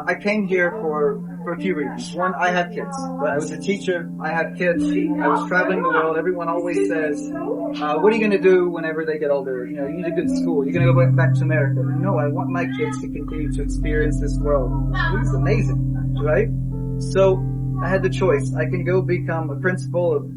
I came here for a few reasons. One, I have kids. I was a teacher. I have kids. I was traveling the world. Everyone always says, what are you going to do whenever they get older? You know, you need a good school. You're going to go back to America. No, I want my kids to continue to experience this world. It's amazing, right? So I had the choice. I can go become a principal of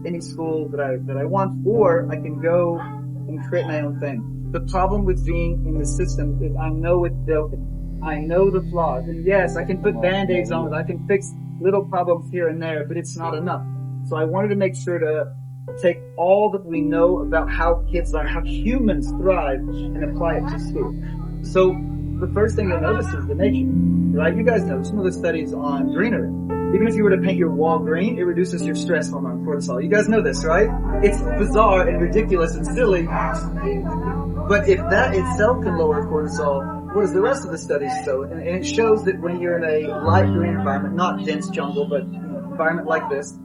any school that I want, or I can go and create my own thing. The problem with being in the system is I know it's broken. I know the flaws. And yes, I can put band-aids on it. I can fix little problems here and there, but it's not enough. So I wanted to make sure to take all that we know about how kids are, how humans thrive, and apply it to school. So the first thing you'll notice is the nature, right? You guys know some of the studies on greenery. Even if you were to paint your wall green, it reduces your stress hormone, cortisol. You guys know this, right? It's bizarre and ridiculous and silly. But if that itself can lower cortisol, what does the rest of the studies show? And it shows that when you're in a light green environment, not dense jungle, but environment like this,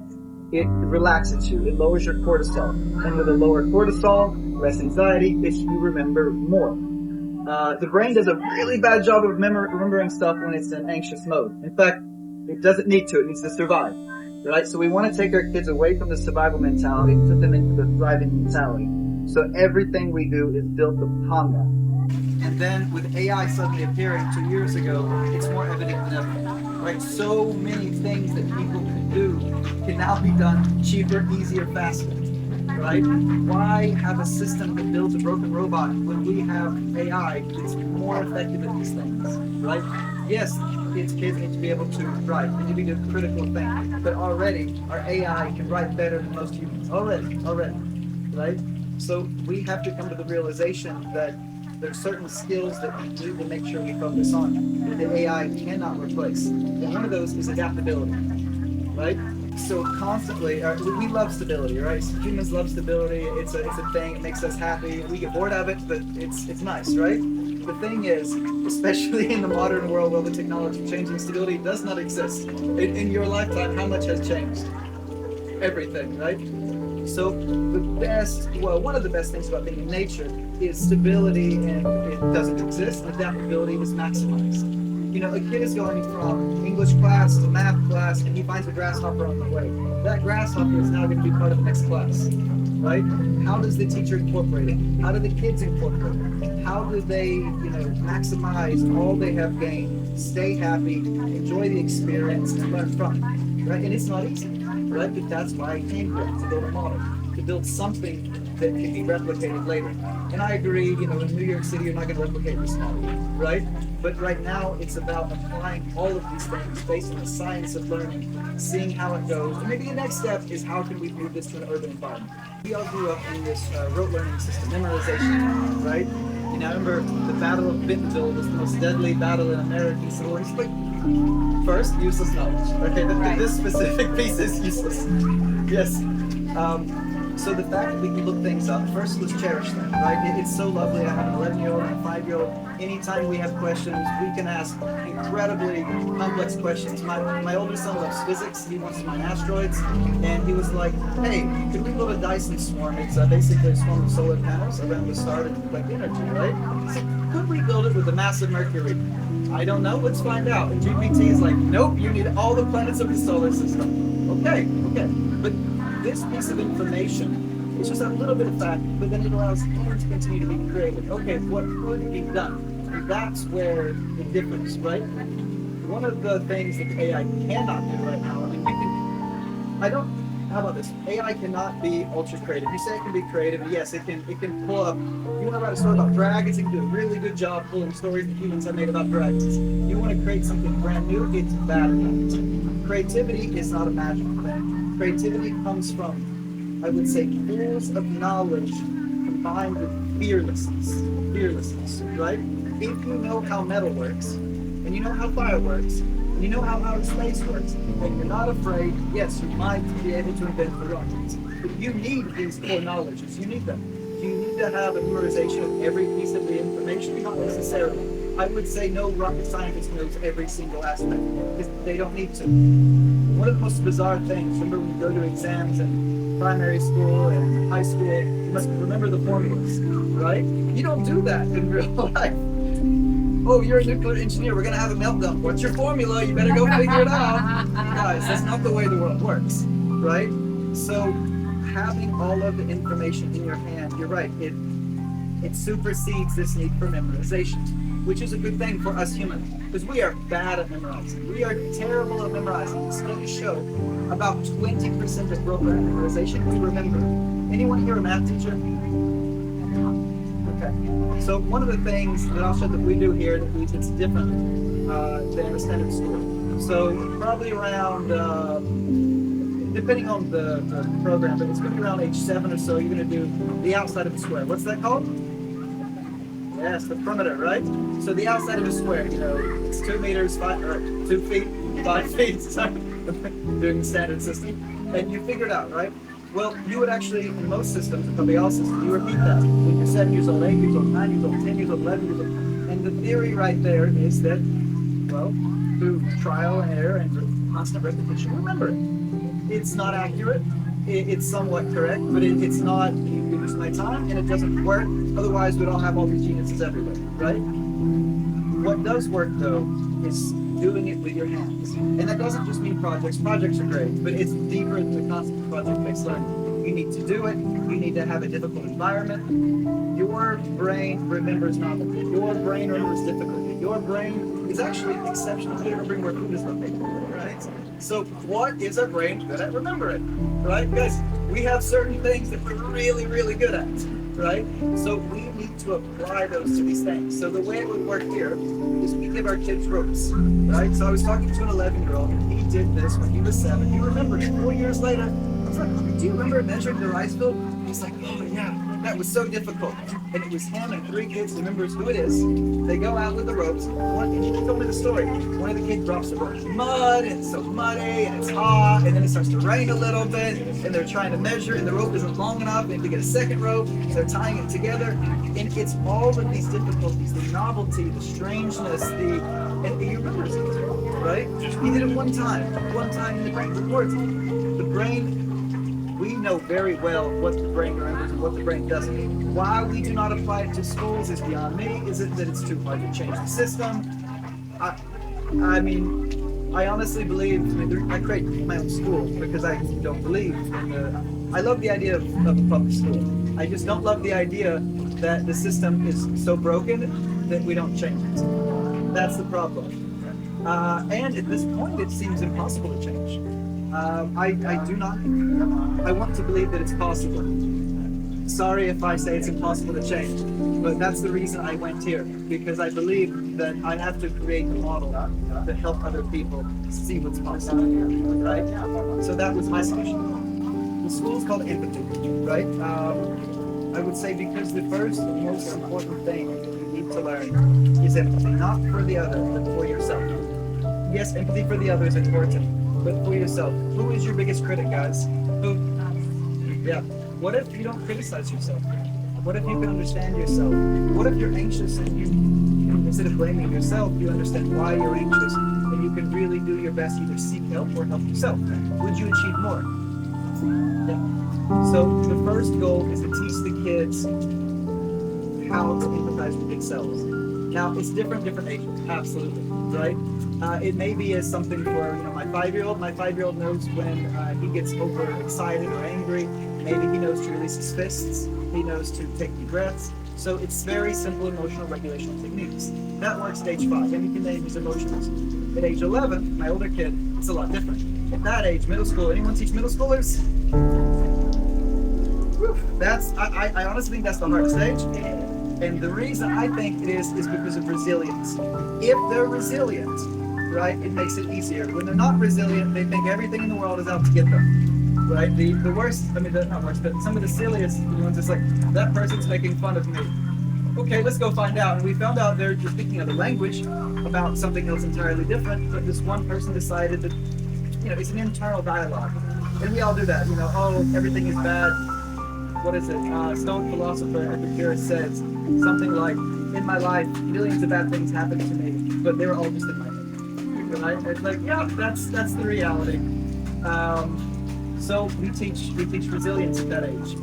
it relaxes you. It lowers your cortisol. And with a lower cortisol, less anxiety, you remember more. The brain does a really bad job of remembering stuff when it's in anxious mode. In fact, it doesn't need to. It needs to survive. Right? So we want to take our kids away from the survival mentality and put them into the thriving mentality. So everything we do is built upon that. And then with AI suddenly appearing 2 years ago, it's more evident than ever. Right? So many things that people can do can now be done cheaper, easier, faster. Right? Why have a system that builds a broken robot when we have AI that's more effective at these things? Right? Yes, kids need to be able to write. They need to be doing critical things. But already, our AI can write better than most humans. Already. Right? So we have to come to the realization that there's certain skills that we need to make sure we focus on that the AI cannot replace. And one of those is adaptability. Right? So constantly, we love stability, right? So humans love stability. It's a thing. It makes us happy. We get bored of it, but it's nice, right? The thing is, especially in the modern world where the technology is changing, stability does not exist. In your lifetime, how much has changed? Everything, right? So one of the best things about being in nature is stability, and it doesn't exist. Adaptability is maximized. You know, a kid is going from English class to math class, and he finds a grasshopper on the way. That grasshopper is now going to be part of the next class, right? How does the teacher incorporate it? How do the kids incorporate it? How do they, maximize all they have gained, stay happy, enjoy the experience, and learn from it, right? And it's not easy, right? But that's why I came here, to build a model, to build something that can be replicated later. And I agree, in New York City, you're not going to replicate this model, right? But right now, it's about applying all of these things based on the science of learning, seeing how it goes. And maybe the next step is how can we move this to an urban environment? We all grew up in this rote learning system, memorization, right? I remember the Battle of Bentonville was the most deadly battle in American civil history. First, useless knowledge. Okay, this specific piece is useless. Yes. So the fact that we can look things up, first let's cherish them, right? It's so lovely. I have an 11-year-old and a 5-year-old. Anytime we have questions, we can ask incredibly complex questions. My older son loves physics. He wants to mine asteroids. And he was like, hey, could we build a Dyson swarm? It's basically a swarm of solar panels around the star to collect energy, right? So could we build it with a massive Mercury? I don't know. Let's find out. And GPT is like, nope, you need all the planets of the solar system. Okay. But this piece of information is just a little bit of fact, but then it allows humans to continue to be creative. Okay, what could be done? And that's where the difference, right? One of the things that AI cannot do right now, how about this? AI cannot be ultra creative. You say it can be creative, yes, it can pull up. You want to write a story about dragons, it can do a really good job pulling stories that humans have made about dragons. You want to create something brand new, it's bad at that. Creativity is not a magical thing. Creativity comes from, I would say, pools of knowledge combined with fearlessness, right? If you know how metal works, and you know how fire works, and you know how outer space works, and you're not afraid, yes, you might be able to invent the rockets. But you need these core knowledges. You need them. You need to have a memorization of every piece of the information, not necessarily. I would say no rocket scientist knows every single aspect, because they don't need to. One of the most bizarre things, remember when you go to exams in primary school and high school, you must remember the formulas, right? You don't do that in real life. oh, you're a nuclear engineer, we're gonna have a meltdown. What's your formula? You better go figure it out. Guys, that's not the way the world works, right? So having all of the information in your hand, you're right, it supersedes this need for memorization, which is a good thing for us humans, because we are bad at memorizing. We are terrible at memorizing. Studies show about 20% of broken memorization we remember. Anyone here a math teacher? Okay. So one of the things that I'll show that we do here that it's different than a standard school. So probably around, depending on the program, but it's going to be around age 7 or so, you're going to do the outside of the square. What's that called? Yes, the perimeter, right? So the outside of a square, you know, it's 2 meters, 2 feet, 5 feet, sorry, doing the standard system, and you figure it out, right? Well, you would actually, in most systems, probably all systems, you repeat that when you're 7 years old, 8 years old, 9 years old, 10 years old, 11 years old, and the theory right there is that, well, through trial and error and constant repetition, remember it. It's not accurate, it's somewhat correct, but it's not, you lose my time, and it doesn't work. Otherwise, we'd all have all these geniuses everywhere, right? What does work, though, is doing it with your hands. And that doesn't just mean projects. Projects are great, but it's deeper than the concept of project-based learning. You need to do it. You need to have a difficult environment. Your brain remembers novelty. Your brain remembers difficulty. Your brain is actually exceptionally good at remembering where food is located, right? So what is our brain good at remembering, right? Guys, we have certain things that we're really, really good at, right? So we need to apply those to these things. So the way it would work here is we give our kids ropes, right? So I was talking to an 11-year-old, and he did this when he was 7. He remembered it 4 years later. I was like, do you remember measuring the rice field? He's like, oh yeah, that was so difficult. And it was him and 3 kids, remembers who it is. They go out with the ropes, and he told me the story. One of the kids drops the rope in mud, and it's so muddy, and it's hot, and then it starts to rain a little bit, and they're trying to measure, and the rope isn't long enough, and they get a second rope, and they're tying it together, and it's all of these difficulties, the novelty, the strangeness, and he remembers it, right? He did it one time, and the brain records it. The brain, we know very well what the brain remembers and what the brain doesn't. Why we do not apply it to schools is beyond me. Is it that it's too hard to change the system? I mean, I honestly believe, I create my own school because I don't believe in I love the idea of a public school. I just don't love the idea that the system is so broken that we don't change it. That's the problem. And at this point, it seems impossible to change. I do not, I want to believe that it's possible. Sorry if I say it's impossible to change, but that's the reason I went here, because I believe that I have to create a model to help other people see what's possible, right? So that was my solution. The school is called empathy, right? I would say because the first most important thing you need to learn is empathy, not for the other, but for yourself. Yes, empathy for the other is important, but for yourself. Who is your biggest critic, guys? Who? Yeah. What if you don't criticize yourself? What if you can understand yourself? What if you're anxious and you, instead of blaming yourself, you understand why you're anxious and you can really do your best to either seek help or help yourself? Would you achieve more? Yeah. So the first goal is to teach the kids how to empathize with themselves. Now, it's different ages, absolutely, right? It may be as something for, my 5-year-old. My 5-year-old knows when he gets overexcited or angry. Maybe he knows to release his fists. He knows to take deep breaths. So it's very simple emotional regulation techniques. That works at age 5, and you can name his emotions. At age 11, my older kid, it's a lot different. At that age, middle school, anyone teach middle schoolers? Whew, I honestly think that's the hardest stage. And the reason I think it is because of resilience. If they're resilient, right, it makes it easier. When they're not resilient, they think everything in the world is out to get them, right? The worst, not worst, but some of the silliest ones, it's like, that person's making fun of me. Okay, let's go find out. And we found out they're just speaking another language about something else entirely different, but this one person decided that, it's an internal dialogue. And we all do that, oh, everything is bad. What is it? Stoic philosopher Epicurus says something like, in my life, millions of bad things happened to me, but they were all just in my head. Right? It's like, yeah, that's the reality. So we teach resilience at that age.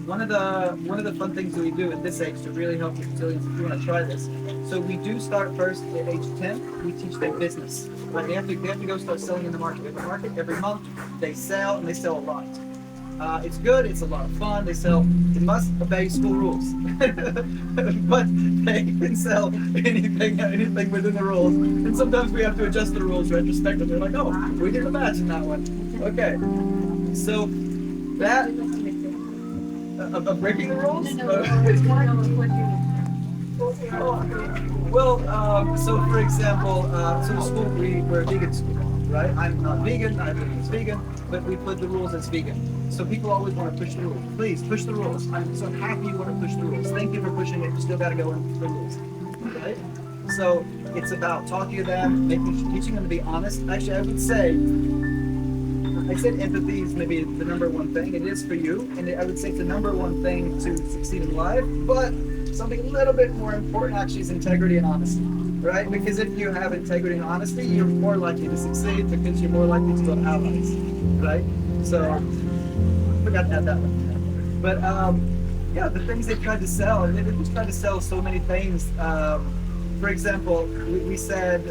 one of the fun things that we do at this age to really help your resilience, if you want to try this. So we do start first at age 10. We teach them business. Right? They have to go start selling in the market. We have a market every month. They sell, and they sell a lot. It's good. It's a lot of fun. They sell. They must obey school rules, but they can sell anything within the rules. And sometimes we have to adjust the rules retrospectively. They're like, oh, we did a match in that one. Okay, so that of breaking the rules. Well, so for example, so the school we're a vegan school, right? I'm not vegan. I'm vegan, but we put the rules as vegan. So people always want to push the rules. Please push the rules. I'm so happy you want to push the rules. Thank you for pushing it. You still got to go and push the rules, right? So it's about talking to them, teaching them to be honest. Actually, I would say, I said empathy is maybe the number one thing. It is for you, and I would say it's the number one thing to succeed in life. But something a little bit more important actually is integrity and honesty, right? Because if you have integrity and honesty, you're more likely to succeed because you're more likely to have allies, right? So, I forgot to add that one. But yeah, the things they tried to sell, and they just tried to sell so many things. For example, we said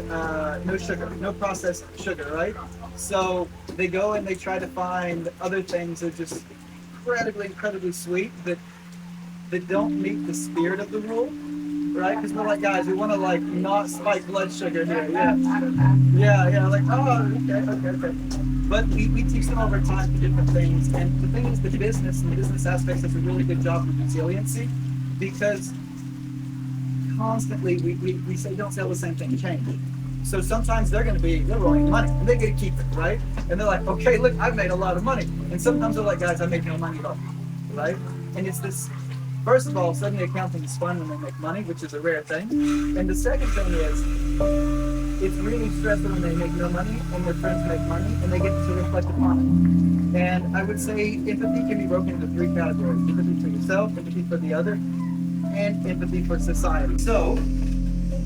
no sugar, no processed sugar, right? So they go and they try to find other things that are just incredibly sweet that don't meet the spirit of the rule, right? Because we're like, guys, we want to like not spike blood sugar here, yeah, like, oh, okay. But we teach them over time the different things, and the thing is, the business aspects does a really good job of resiliency, because constantly we say don't sell the same thing, change. So sometimes they're rolling money and they get to keep it, right? And they're like, okay, look, I've made a lot of money. And sometimes they're like, guys, I make no money at all, right? And it's this, first of all, suddenly accounting is fun when they make money, which is a rare thing. And the second thing is, it's really stressful when they make no money and their friends make money and they get to reflect upon it. And I would say empathy can be broken into three categories: empathy for yourself, empathy for the other, and empathy for society. So,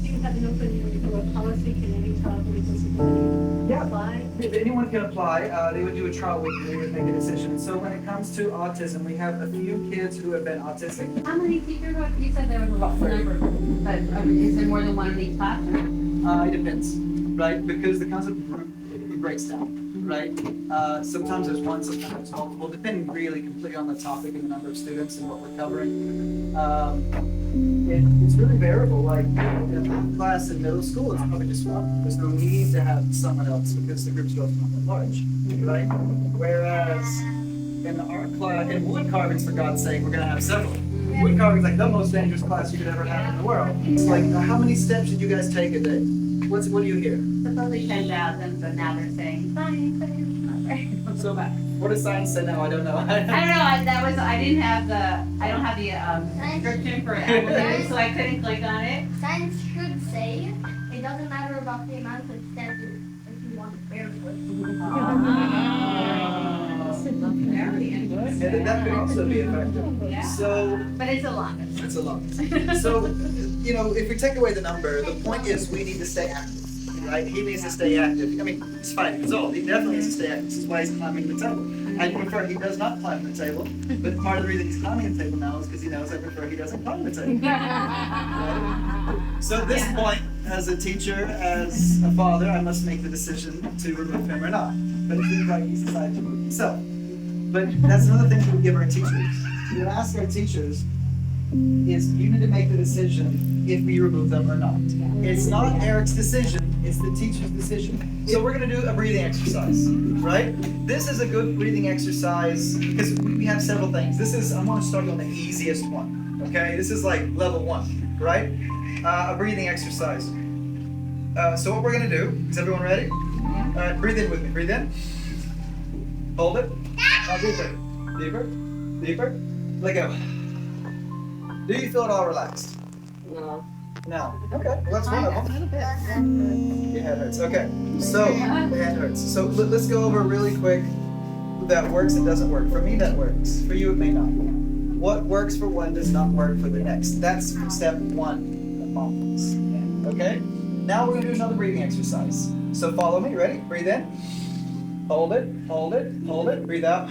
you have an open policy, can any child with disability apply? If anyone can apply, they would do a trial week, they would make a decision. So when it comes to autism, we have a few kids who have been autistic. How many teachers are, you said there was about number, but is there more than one in each classroom? It depends, right? Because the concept of group, it breaks down, right? Sometimes there's one, sometimes there's multiple, depending really completely on the topic and the number of students and what we're covering. It's really variable. Like in a class in middle school, it's probably just one. There's no need to have someone else because the group's not that large, right? Whereas in the art class, in wood carvings, for God's sake, we're going to have several. Wood carving is like the most dangerous class you could ever have in the world. It's like, how many steps did you guys take a day? What do you hear? Supposedly 10,000, but now they're saying science. So what does science say now? I don't know. I don't know. I don't have the description for it, so I couldn't click on it. Science should say it doesn't matter about the amount of steps if you want to barefoot. And that could also be effective. Yeah. So, But it's a lot. it's a lot. So, if we take away the number, the point is we need to stay active. Right? He needs to stay active. I mean, he's 5 years old. He definitely needs to stay active. This is why he's climbing the table. I prefer he does not climb the table, but part of the reason he's climbing the table now is because he knows I prefer he doesn't climb the table. Right? So at this point, as a teacher, as a father, I must make the decision to remove him or not. But it seems like he's decided to remove himself. But that's another thing we give our teachers. We ask our teachers is you need to make the decision if we remove them or not. It's not Eric's decision, it's the teacher's decision. So we're going to do a breathing exercise, right? This is a good breathing exercise because we have several things. I'm going to start on the easiest one, okay? This is like level 1, right? A breathing exercise. So what we're going to do, is everyone ready? All right, breathe in with me. Breathe in. Hold it. Deeper. Deeper. Deeper. Let go. Do you feel it all relaxed? No. No. Okay. Well, that's one of them. Your head hurts. Okay. So, the head hurts. So, let's go over really quick that works and doesn't work. For me, that works. For you, it may not. What works for one does not work for the next. That's step 1 of mindfulness. Okay? Now we're going to do another breathing exercise. So, follow me. Ready? Breathe in. Hold it. Hold it. Hold it. Breathe out.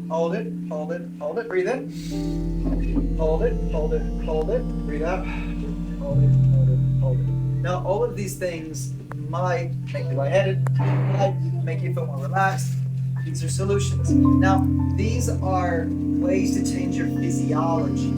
hold it, hold it, hold it, breathe in. Hold it, hold it, hold it, breathe out. Hold it, hold it, hold it. Now, all of these things might make you lightheaded, might make you feel more relaxed. These are solutions. Now, these are ways to change your physiology.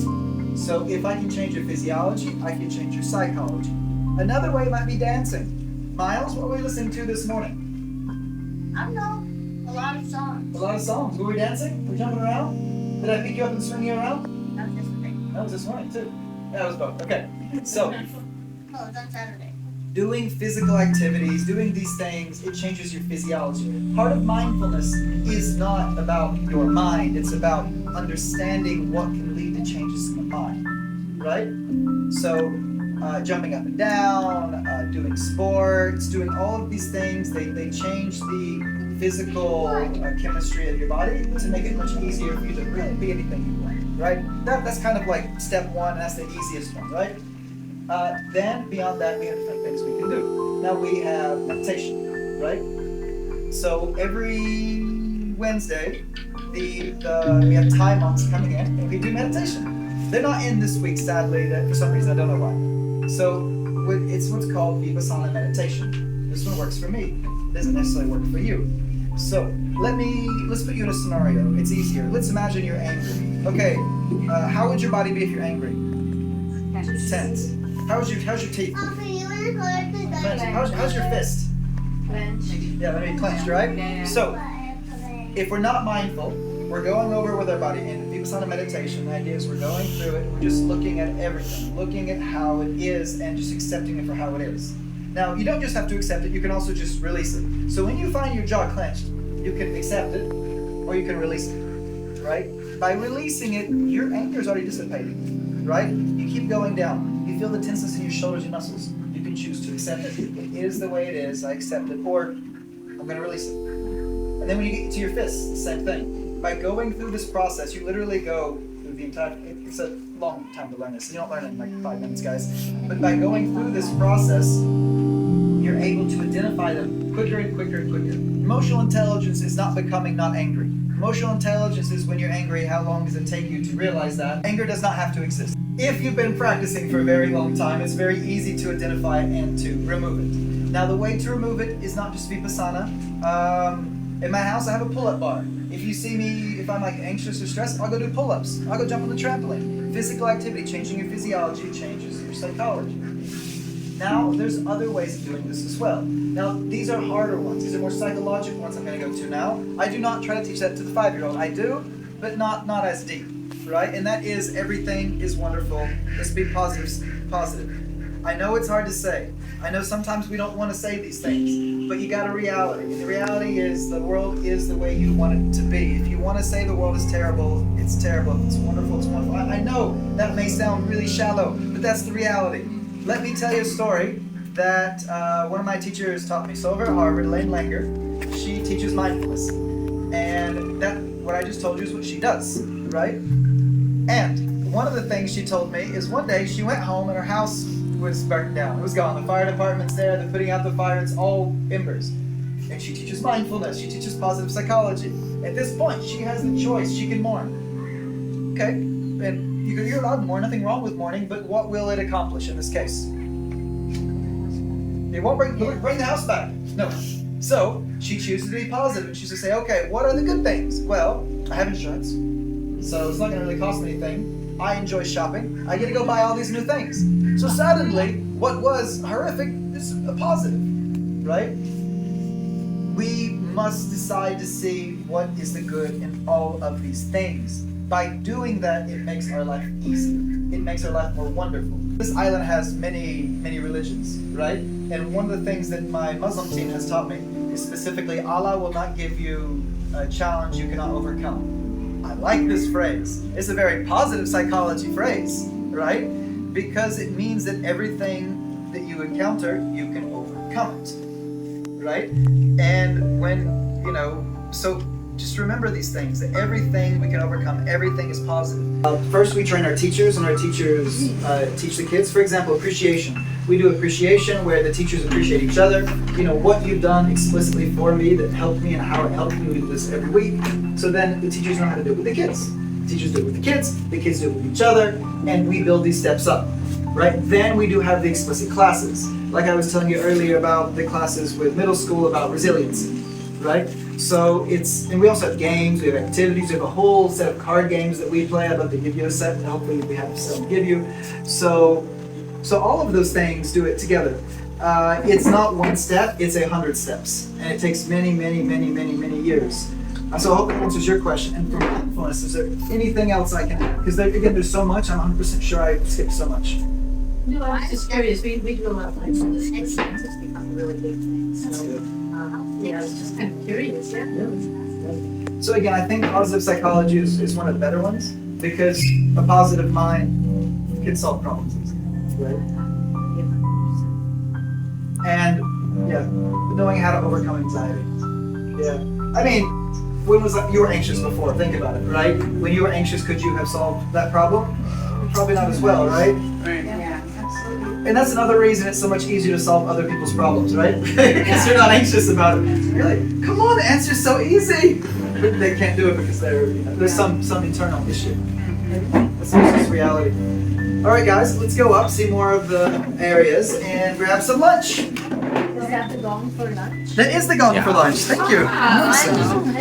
So if I can change your physiology, I can change your psychology. Another way might be dancing. Miles, what were we listening to this morning? I don't know. A lot of songs. A lot of songs. Were we dancing? Were we jumping around? Did I pick you up and swing you around? That's this thing. That was this morning too. That was both. Okay. So, Oh, it's on Saturday. doing physical activities, doing these things, it changes your physiology. Part of mindfulness is not about your mind, it's about understanding what can lead to changes in the mind, right? So, jumping up and down, doing sports, doing all of these things, they change the physical chemistry of your body to make it much easier for you to really be anything you want, right? That's kind of like step one, and that's the easiest one, right? Then beyond that, we have different things we can do. Now we have meditation, right? So every Wednesday, we have Thai monks coming in, and we do meditation. They're not in this week, sadly. For some reason, I don't know why. So it's what's called Vipassana meditation. This one works for me. It doesn't necessarily work for you. So let's put you in a scenario. It's easier. Let's imagine you're angry. Okay, how would your body be if you're angry? Tense. How's your teeth? How's your fist? Yeah, let me clenched, right? Yeah. So if we're not mindful, we're going over with our body. In Vipassana meditation, the idea is we're going through it. We're just looking at everything, looking at how it is, and just accepting it for how it is. Now, you don't just have to accept it. You can also just release it. So when you find your jaw clenched, you can accept it, or you can release it, right? By releasing it, your anger is already dissipating, right? You keep going down. You feel the tenseness in your shoulders and muscles. You can choose to accept it. It is the way it is. I accept it, or I'm going to release it. And then when you get to your fists, the same thing. By going through this process, you literally go through the entire. It's a long time to learn this. You don't learn it in like 5 minutes, guys. But by going through this process, you're able to identify them quicker and quicker and quicker. Emotional intelligence is not becoming not angry. Emotional intelligence is when you're angry, how long does it take you to realize that? Anger does not have to exist. If you've been practicing for a very long time, it's very easy to identify it and to remove it. Now, the way to remove it is not just Vipassana. In my house, I have a pull-up bar. If you see me, if I'm like anxious or stressed, I'll go do pull-ups. I'll go jump on the trampoline. Physical activity, changing your physiology, changes your psychology. Now, there's other ways of doing this as well. Now, these are harder ones. These are more psychological ones I'm going to go to now. I do not try to teach that to the 5-year-old. I do, but not as deep, right? And that is everything is wonderful. Let's be positive. I know it's hard to say. I know sometimes we don't want to say these things, but you got a reality. And the reality is the world is the way you want it to be. If you want to say the world is terrible, it's terrible. If it's wonderful, it's wonderful. I know that may sound really shallow, but that's the reality. Let me tell you a story that one of my teachers taught me. So over at Harvard, Elaine Langer, she teaches mindfulness. And that, what I just told you is what she does, right? And one of the things she told me is one day she went home and her house was burnt down. It was gone. The fire department's there. They're putting out the fire. It's all embers. And she teaches mindfulness. She teaches positive psychology. At this point, she has the choice. She can mourn. Okay? And you're allowed to mourn. Nothing wrong with mourning. But what will it accomplish in this case? It won't bring the house back. No. So she chooses to be positive. And she's to say, okay, what are the good things? Well, I have insurance. So it's not going to really cost me anything. I enjoy shopping. I get to go buy all these new things. So suddenly, what was horrific is a positive, right? We must decide to see what is the good in all of these things. By doing that, it makes our life easier. It makes our life more wonderful. This island has many religions, right? And one of the things that my Muslim team has taught me is specifically, Allah will not give you a challenge you cannot overcome. I like this phrase. It's a very positive psychology phrase, right? Because it means that everything that you encounter, you can overcome it, right? And when, so just remember these things, that everything we can overcome, everything is positive. First, we train our teachers, and our teachers teach the kids. For example, appreciation. We do appreciation where the teachers appreciate each other. You know, what you've done explicitly for me that helped me and how it helped me. We do this every week. So then the teachers know how to do it with the kids. The teachers do it with the kids do it with each other, and we build these steps up. Right? Then we do have the explicit classes. Like I was telling you earlier about the classes with middle school about resilience. Right? So and we also have games, we have activities, we have a whole set of card games that we play. I'd love to give you a set, hopefully we have some to give you. So all of those things do it together. It's not one step, it's 100 steps. And it takes many, many, many, many, many years. So I hope that answers your question. And for mindfulness, is there anything else I can add? Because again, there's so much, I'm 100% sure I skipped so much. No, I was just curious. We do a lot of mindfulness. It's become a really big thing. That's So, good. I was just kind of curious. Yeah, really. So again, I think positive psychology is one of the better ones because a positive mind can solve problems easily, right? And yeah, knowing how to overcome anxiety. Yeah, I mean, when was you were anxious before? Think about it, right? When you were anxious, could you have solved that problem? Probably not as well, right? Yeah, absolutely. And that's another reason it's so much easier to solve other people's problems, right? Because you're not anxious about it. You're like, come on, the answer's so easy. But they can't do it because there's some internal issue. That's just reality. All right, guys, let's go up, see more of the areas, and grab some lunch. Is that the gong for lunch? That is the gong for lunch. Thank you. Ah, Awesome.